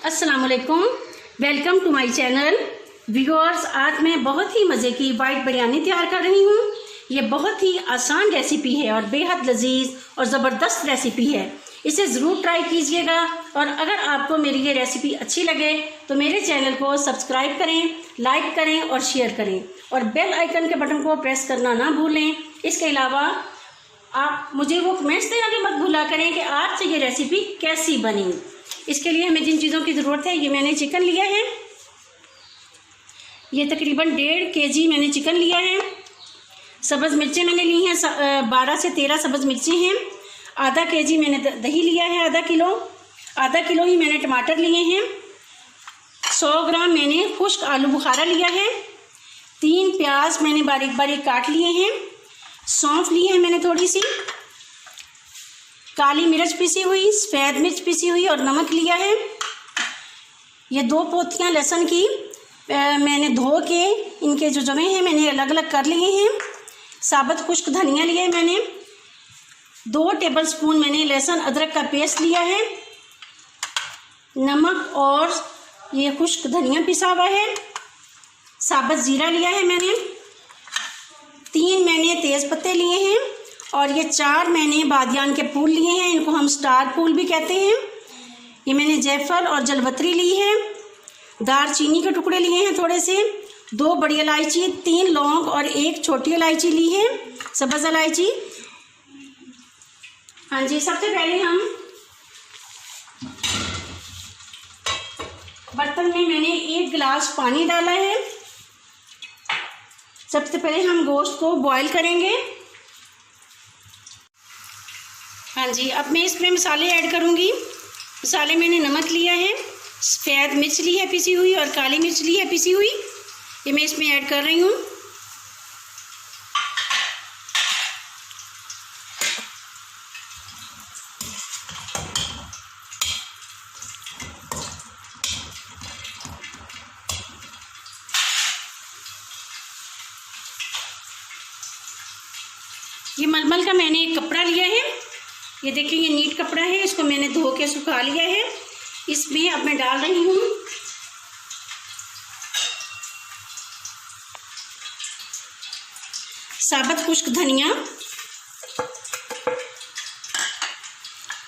अस्सलाम वालेकुम, welcome to my channel viewers. आज मैं बहुत ही मज़े की वाइट बिरयानी तैयार कर रही हूँ। ये बहुत ही आसान रेसिपी है और बेहद लजीज और ज़बरदस्त रेसिपी है। इसे ज़रूर ट्राई कीजिएगा और अगर आपको मेरी ये रेसिपी अच्छी लगे तो मेरे चैनल को सब्सक्राइब करें, लाइक करें और शेयर करें और बेल आइकन के बटन को प्रेस करना ना भूलें। इसके अलावा आप मुझे वो कमेंट्स देना भी मत भूला करें कि आपसे ये रेसिपी कैसी बनी। इसके लिए हमें जिन चीज़ों की ज़रूरत है, ये मैंने चिकन लिया है, ये तकरीबन 1.5 kg मैंने चिकन लिया है। सब्ज़ मिर्चें मैंने ली हैं 12 से 13 सब्ज़ मिर्चें हैं। आधा kg मैंने दही लिया है, आधा किलो ही मैंने टमाटर लिए हैं। 100 ग्राम मैंने खुश्क आलू बुखारा लिया है। 3 प्याज मैंने बारीक बारीक काट लिए हैं। सौंफ ली है मैंने थोड़ी सी, काली मिर्च पिसी हुई, सफ़ेद मिर्च पिसी हुई और नमक लिया है। ये 2 पोथियाँ लहसुन की मैंने धो के इनके जो जमे हैं मैंने अलग अलग कर लिए हैं। साबुत खुश्क धनिया लिया है मैंने। 2 टेबलस्पून मैंने लहसुन अदरक का पेस्ट लिया है। नमक और ये खुश्क धनिया पिसा हुआ है। साबुत ज़ीरा लिया है मैंने। 3 मैंने तेज़ पत्ते लिए हैं और ये 4 मैंने बादियान के फूल लिए हैं, इनको हम स्टार फूल भी कहते हैं। ये मैंने जायफल और जलवत्री ली है। दालचीनी के टुकड़े लिए हैं थोड़े से। 2 बड़ी इलायची, 3 लौंग और 1 छोटी इलायची ली है, सब्ज़ इलायची। हाँ जी, सबसे पहले हम बर्तन में मैंने 1 गिलास पानी डाला है। सबसे पहले हम गोश्त को बॉईल करेंगे। हाँ जी, अब मैं इसमें मसाले ऐड करूँगी। मसाले मैंने नमक लिया है, सफ़ेद मिर्च ली है पिसी हुई और काली मिर्च ली है पिसी हुई, ये मैं इसमें ऐड कर रही हूँ। ये मलमल का मैंने एक कपड़ा लिया है, ये देखिए ये नीट कपड़ा है, इसको मैंने धो के सुखा लिया है। इसमें अब मैं डाल रही हूँ साबुत खुश्क धनिया,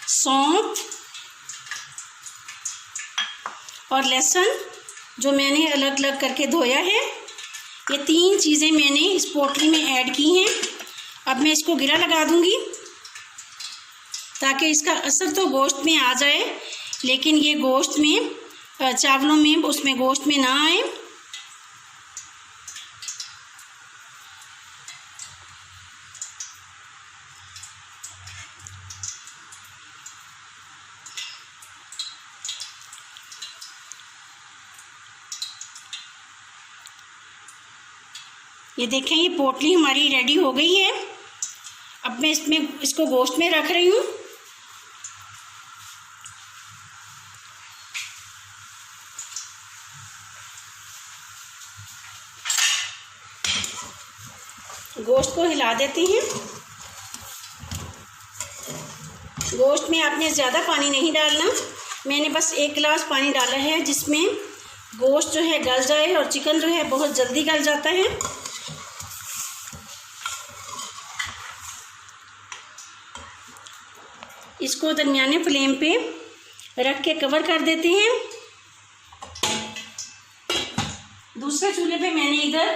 सौंफ और लहसुन जो मैंने अलग अलग करके धोया है। ये 3 चीज़ें मैंने इस पोटली में ऐड की हैं। अब मैं इसको गिरा लगा दूंगी ताकि इसका असर तो गोश्त में आ जाए, लेकिन ये गोश्त में चावलों में उसमें गोश्त में ना आए। ये देखें ये पोटली हमारी रेडी हो गई है। अब मैं इसको गोश्त में रख रही हूँ। गोश्त को हिला देती हैं। गोश्त में आपने ज़्यादा पानी नहीं डालना, मैंने बस 1 गिलास पानी डाला है जिसमें गोश्त जो है गल जाए और चिकन जो है बहुत जल्दी गल जाता है। इसको दरमियाने फ्लेम पे रख के कवर कर देते हैं। दूसरे चूल्हे पे मैंने इधर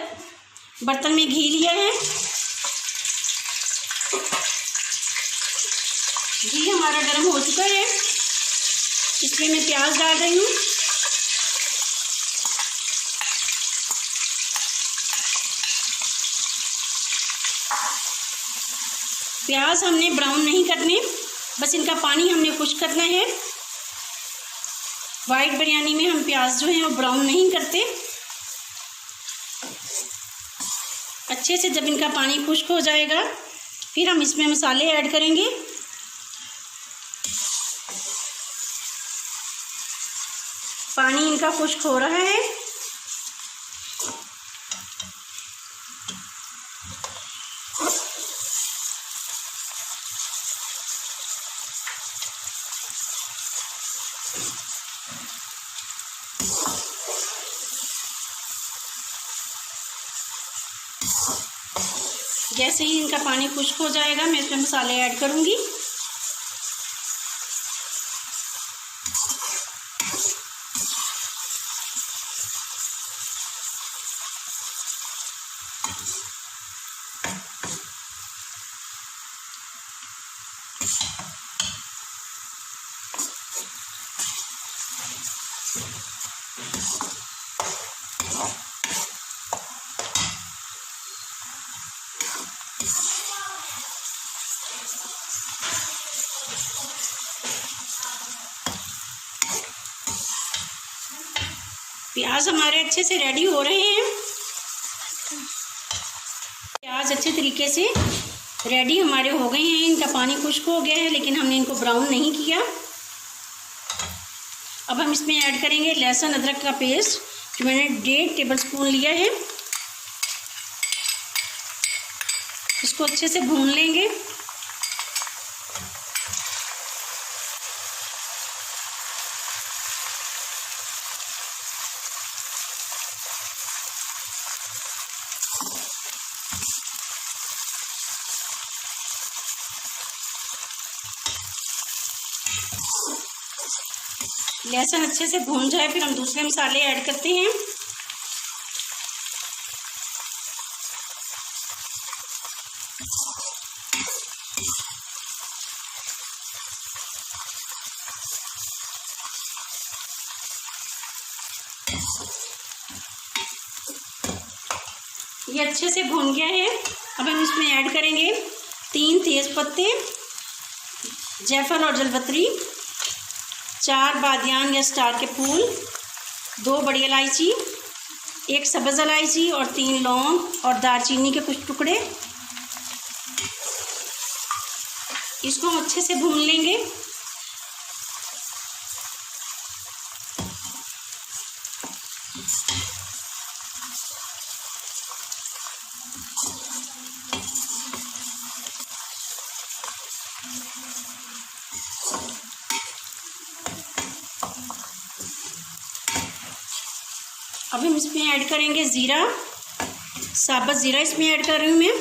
बर्तन में घी लिया है। घी हमारा गर्म हो चुका है, इसमें मैं प्याज डाल रही हूँ। प्याज हमने ब्राउन नहीं करने, बस इनका पानी हमने खुश्क करना है। वाइट बिरयानी में हम प्याज जो है वो ब्राउन नहीं करते। अच्छे से जब इनका पानी खुश्क हो जाएगा फिर हम इसमें मसाले ऐड करेंगे। पानी इनका खुश्क हो रहा है। जैसे ही इनका पानी खुश्क हो जाएगा मैं इसमें मसाले ऐड करूँगी। प्याज हमारे अच्छे से रेडी हो रहे हैं। प्याज अच्छे तरीके से रेडी हमारे हो गए हैं। इनका पानी खुश्क हो गया है, लेकिन हमने इनको ब्राउन नहीं किया। अब हम इसमें ऐड करेंगे लहसुन अदरक का पेस्ट, जो मैंने 1.5 टेबलस्पून लिया है। इसको अच्छे से भून लेंगे। लहसुन अच्छे से भून जाए फिर हम दूसरे मसाले ऐड करते हैं। ये अच्छे से भून गया है। अब हम इसमें ऐड करेंगे 3 तेज पत्ते, जायफल और जलपत्री, 4 बादियान या स्टार के फूल, 2 बड़ी इलायची, 1 सब्ज़ इलायची और 3 लौंग और दालचीनी के कुछ टुकड़े। इसको हम अच्छे से भून लेंगे। अब हम इसमें ऐड करेंगे ज़ीरा, साबुत ज़ीरा इसमें ऐड कर रही हूँ मैं।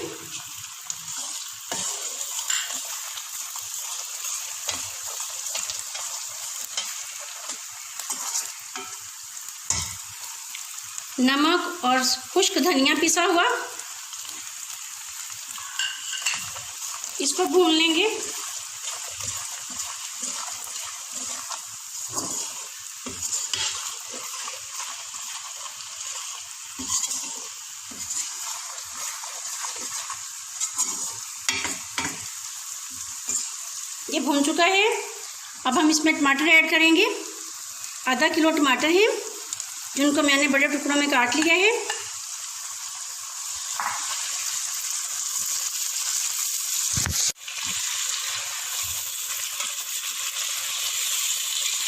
नमक और खुश्क धनिया पिसा हुआ, इसको भून लेंगे। ये भून चुका है। अब हम इसमें टमाटर ऐड करेंगे। आधा किलो टमाटर है, जिनको मैंने बड़े टुकड़ों में काट लिया है।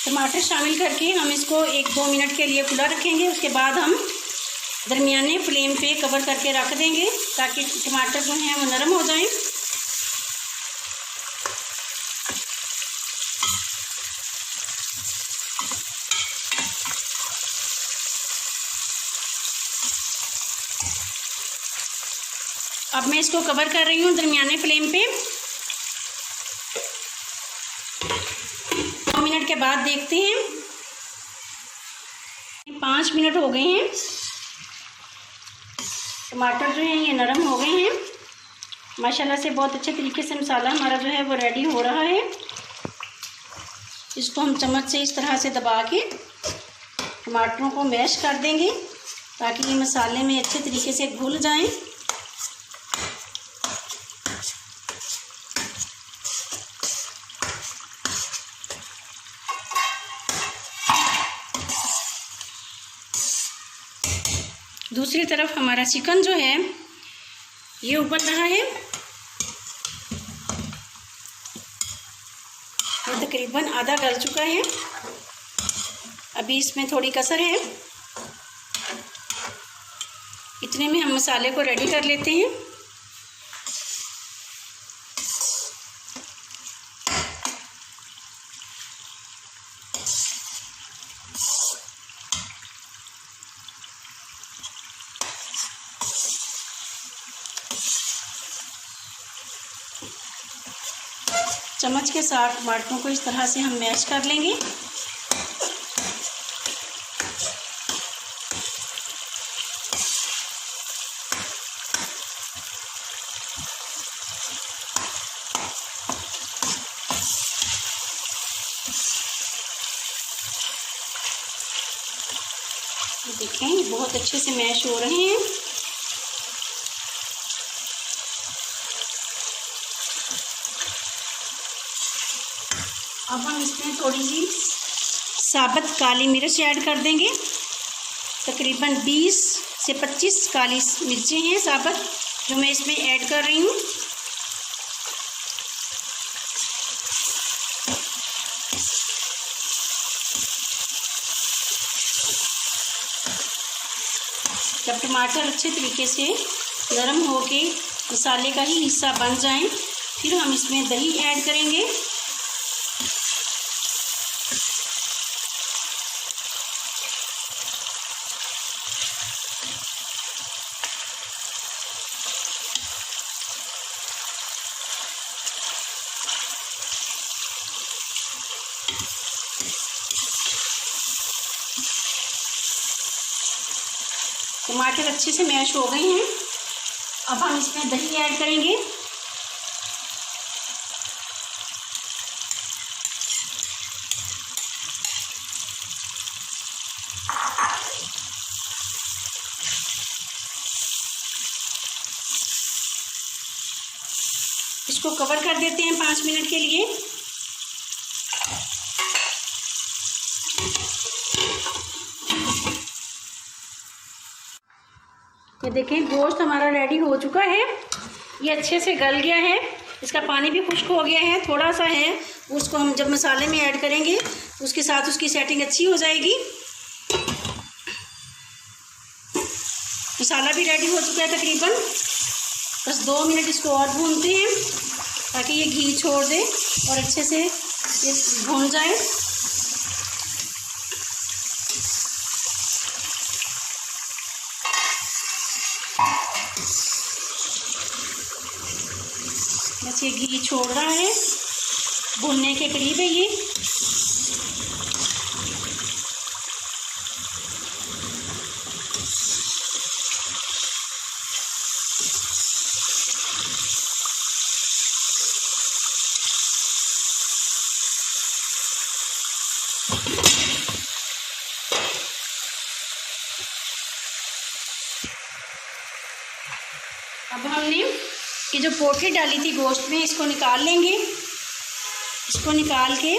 टमाटर शामिल करके हम इसको 1-2 मिनट के लिए खुला रखेंगे। उसके बाद हम दरमियाने फ्लेम पे कवर करके रख देंगे, ताकि टमाटर जो हैं वो नरम हो जाएं। अब मैं इसको कवर कर रही हूँ दरमियाने फ्लेम पे। 2 मिनट के बाद देखते हैं। 5 मिनट हो गए हैं। टमाटर जो हैं ये नरम हो गए हैं माशाल्लाह से। बहुत अच्छे तरीके से मसाला हमारा जो है वो रेडी हो रहा है। इसको हम चम्मच से इस तरह से दबा के टमाटरों को मैश कर देंगे, ताकि ये मसाले में अच्छे तरीके से घुल जाएं। दूसरी तरफ हमारा चिकन जो है ये उबल रहा है। ये तकरीबन आधा गल चुका है। अभी इसमें थोड़ी कसर है। इतने में हम मसाले को रेडी कर लेते हैं। चम्मच के साथ टमाटरों को इस तरह से हम मैश कर लेंगे। देखें ये बहुत अच्छे से मैश हो रहे हैं। अब हम इसमें थोड़ी सी साबुत काली मिर्च ऐड कर देंगे। तकरीबन 20 से 25 काली मिर्चें हैं साबुत जो मैं इसमें ऐड कर रही हूँ। जब टमाटर अच्छे तरीके से नरम होके मसाले का ही हिस्सा बन जाएं, फिर हम इसमें दही ऐड करेंगे। टमाटर अच्छे से मैश हो गए हैं। अब हम इसमें दही ऐड करेंगे। इसको कवर कर देते हैं 5 मिनट के लिए। ये देखें गोश्त हमारा रेडी हो चुका है। ये अच्छे से गल गया है, इसका पानी भी खुश्क हो गया है। थोड़ा सा है, उसको हम जब मसाले में ऐड करेंगे तो उसके साथ उसकी सेटिंग अच्छी हो जाएगी। मसाला भी रेडी हो चुका है तकरीबन। बस 2 मिनट इसको और भूनते हैं ताकि ये घी छोड़ दे और अच्छे से ये भून जाए। बस ये घी छोड़ रहा है, भुनने के करीब है ये। अब हमने ये जो पोटली डाली थी गोश्त में, इसको निकाल लेंगे। इसको निकाल के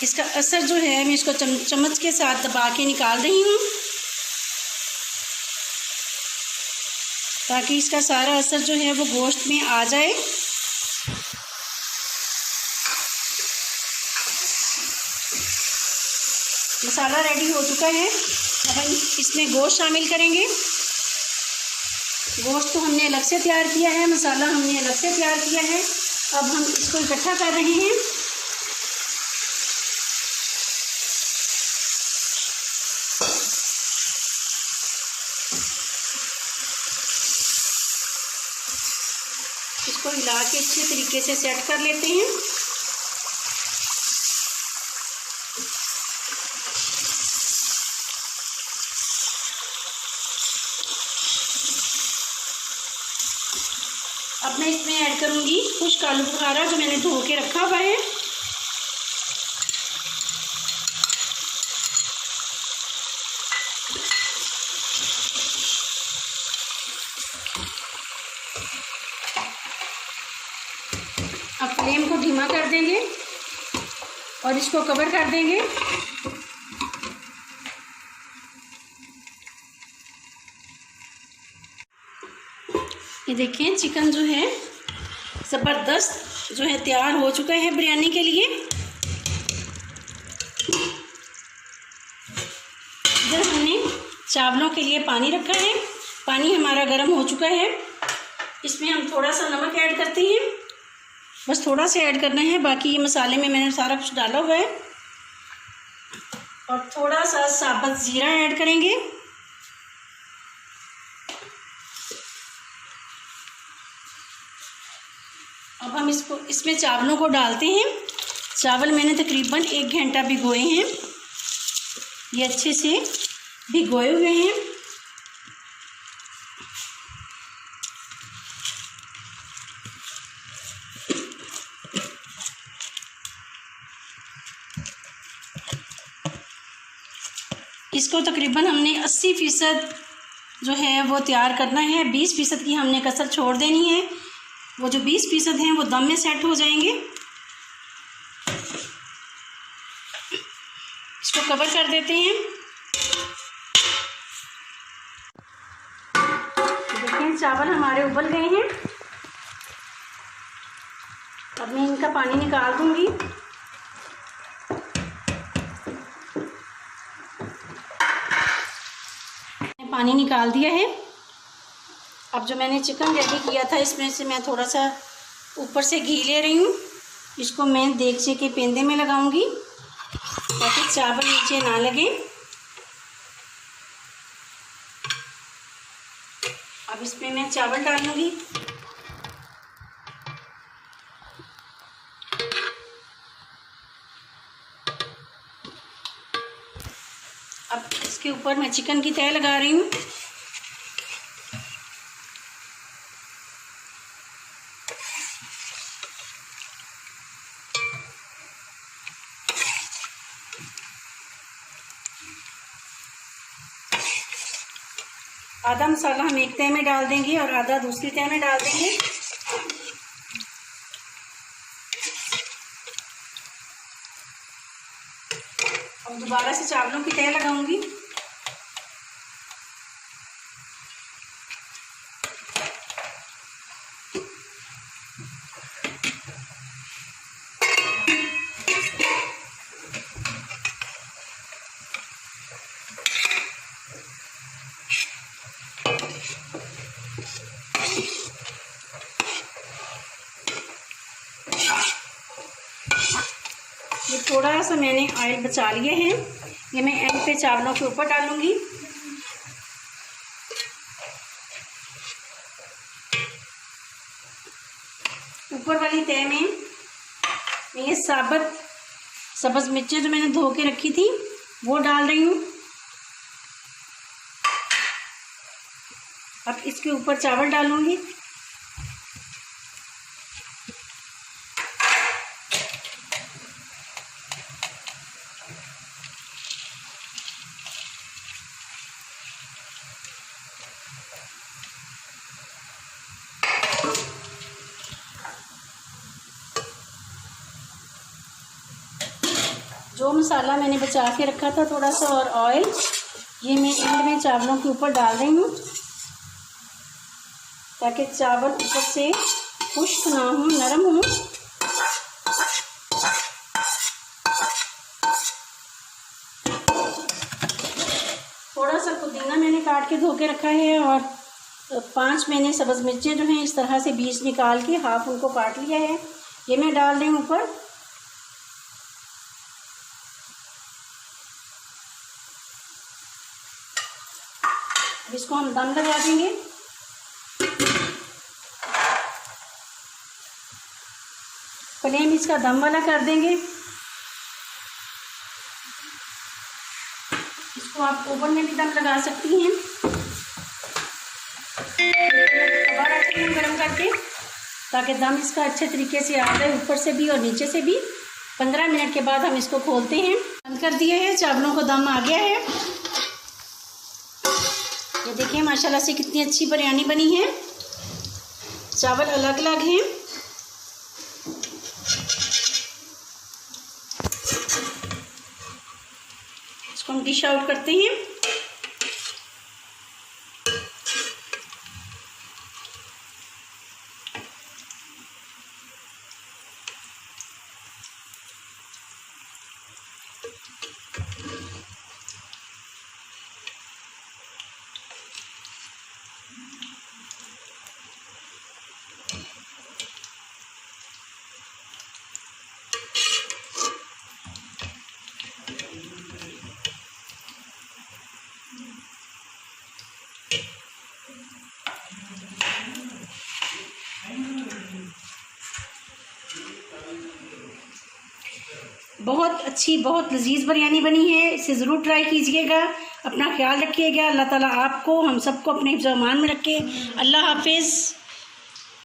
इसका असर जो है मैं इसको चम्मच के साथ दबा के निकाल रही हूँ ताकि इसका सारा असर जो है वो गोश्त में आ जाए। मसाला रेडी हो चुका है। अब हम इसमें गोश्त शामिल करेंगे। गोश्त तो हमने अलग से तैयार किया है, मसाला हमने अलग से तैयार किया है। अब हम इसको इकट्ठा कर रहे हैं। इसको हिला के अच्छे तरीके से सेट कर लेते हैं। अब मैं इसमें ऐड करूंगी खुश्क आलू बुखारा जो मैंने धो के रखा हुआ है। अब फ्लेम को धीमा कर देंगे और इसको कवर कर देंगे। ये देखें चिकन जो है ज़बरदस्त जो है तैयार हो चुका है बिरयानी के लिए। इधर हमने चावलों के लिए पानी रखा है। पानी हमारा गर्म हो चुका है। इसमें हम थोड़ा सा नमक ऐड करते हैं। बस थोड़ा सा ऐड करना है, बाकी ये मसाले में मैंने सारा कुछ डाला हुआ है। और थोड़ा सा साबुत ज़ीरा ऐड करेंगे। अब हम इसमें चावलों को डालते हैं। चावल मैंने तकरीबन 1 घंटा भिगोए हैं। ये अच्छे से भिगोए हुए हैं। इसको तकरीबन हमने 80% जो है वो तैयार करना है। 20% की हमने कसर छोड़ देनी है। वो जो 20% हैं वो दम में सेट हो जाएंगे। इसको कवर कर देते हैं। देखिए चावल हमारे उबल गए हैं। अब मैं इनका पानी निकाल दूंगी। पानी निकाल दिया है। अब जो मैंने चिकन रेडी किया था इसमें से मैं थोड़ा सा ऊपर से घी ले रही हूँ। इसको मैं देगचे के पेंदे में लगाऊंगी ताकि चावल नीचे ना लगे। अब इसमें मैं चावल डालूंगी। अब इसके ऊपर मैं चिकन की तह लगा रही हूँ। आधा मसाला हम एक तह में डाल देंगे और आधा दूसरी तह में डाल देंगे। अब दोबारा से चावलों की तह लगाऊंगी। ये थोड़ा सा मैंने ऑयल बचा लिए हैं। ये मैं एंड पे चावलों के ऊपर डालूंगी। ऊपर वाली तह में मैं ये साबुत सब्ज़ मिर्चें जो मैंने धो के रखी थी वो डाल रही हूँ। अब इसके ऊपर चावल डालूंगी। जो मसाला मैंने बचा के रखा था थोड़ा सा और ऑयल, ये मैं एंड में चावलों के ऊपर डाल रही हूँ ताकि चावल ऊपर से खुश्क ना हो, नरम हो। थोड़ा सा पुदीना मैंने काट के धो के रखा है और 5 मैंने सब्ज़ मिर्चें जो हैं इस तरह से बीज निकाल के हाफ उनको काट लिया है, ये मैं डाल रही हूँ ऊपर। इसको हम दम लगा देंगे। फ्लेम इसका दम वाला कर देंगे। इसको आप ओवन में भी दम लगा सकती हैं। तवा रखते हैं गरम करके ताकि दम इसका अच्छे तरीके से आ जाए, ऊपर से भी और नीचे से भी। 15 मिनट के बाद हम इसको खोलते हैं। बंद कर दिया है, चावलों को दम आ गया है। ये देखिए माशाल्लाह से कितनी अच्छी बिरयानी बनी है। चावल अलग अलग हैं। इसको हम डिश आउट करते हैं। बहुत अच्छी, बहुत लजीज बिरयानी बनी है। इसे ज़रूर ट्राई कीजिएगा। अपना ख्याल रखिएगा। अल्लाह ताला आपको, हम सबको अपने हिफ्ज़-ओ-अमान में रखे। अल्लाह हाफिज़।